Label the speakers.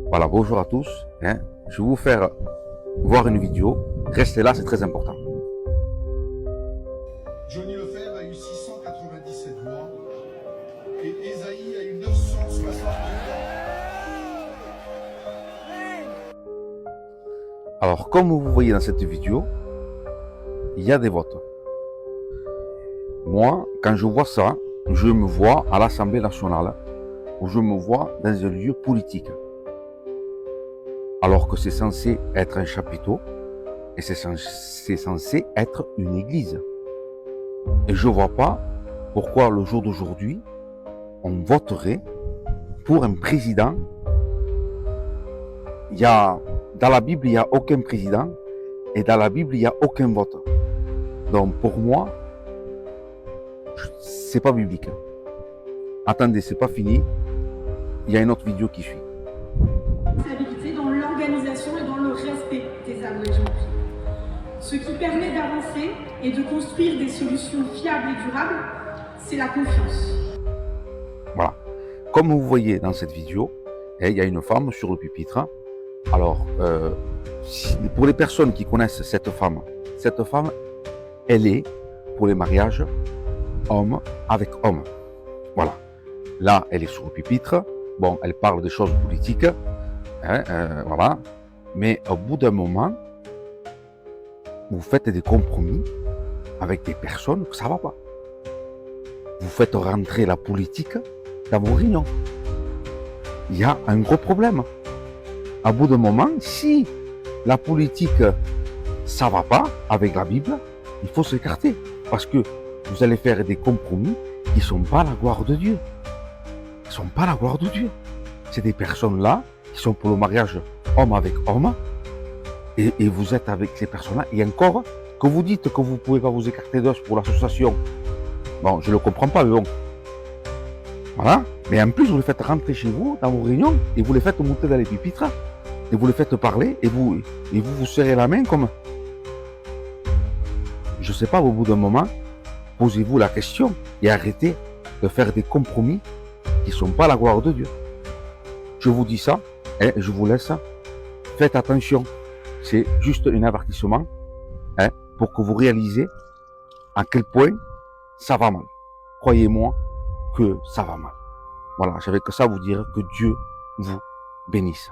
Speaker 1: Voilà, bonjour à tous. Je vais vous faire voir une vidéo. Restez là, c'est très important.
Speaker 2: Johnny Lefebvre a eu 697 voix et Esaïe a eu 962 voix.
Speaker 1: Alors, comme vous voyez dans cette vidéo, il y a des votes. Moi, quand je vois ça, je me vois à l'Assemblée nationale ou je me vois dans un lieu politique. Alors que c'est censé être un chapiteau et c'est censé être une église. Et je ne vois pas pourquoi le jour d'aujourd'hui, on voterait pour un président. Dans la Bible, il n'y a aucun président et dans la Bible, il n'y a aucun vote. Donc pour moi, c'est pas biblique. Attendez, c'est pas fini. Il y a une autre vidéo qui suit.
Speaker 3: Responsabilité dans l'organisation et dans le respect des abrégeants. Ce qui permet d'avancer et de construire des solutions fiables et durables, c'est la confiance.
Speaker 1: Voilà. Comme vous voyez dans cette vidéo, il y a une femme sur le pupitre. Alors, pour les personnes qui connaissent cette femme, elle est pour les mariages homme avec homme. Voilà. Là, elle est sur le pupitre. Bon, elle parle des choses politiques. Voilà. Mais au bout d'un moment, vous faites des compromis avec des personnes que ça ne va pas. Vous faites rentrer la politique dans vos réunions. Il y a un gros problème. À bout d'un moment, si la politique, ça ne va pas avec la Bible, il faut s'écarter. Parce que vous allez faire des compromis qui ne sont pas la gloire de Dieu. Ils ne sont pas la gloire de Dieu. C'est des personnes là qui sont pour le mariage homme avec homme. Et vous êtes avec ces personnes-là. Et encore, que vous dites que vous ne pouvez pas vous écarter d'os pour l'association. Bon, je ne le comprends pas, mais bon. Voilà. Mais en plus, vous les faites rentrer chez vous, dans vos réunions, et vous les faites monter dans les pupitres, et vous les faites parler, et vous serrez la main comme... Je ne sais pas, au bout d'un moment, posez-vous la question et arrêtez de faire des compromis qui ne sont pas la gloire de Dieu. Je vous dis ça, et je vous laisse. Faites attention. C'est juste un avertissement pour que vous réalisez à quel point ça va mal. Croyez-moi que ça va mal. Voilà, j'avais que ça à vous dire, que Dieu vous bénisse.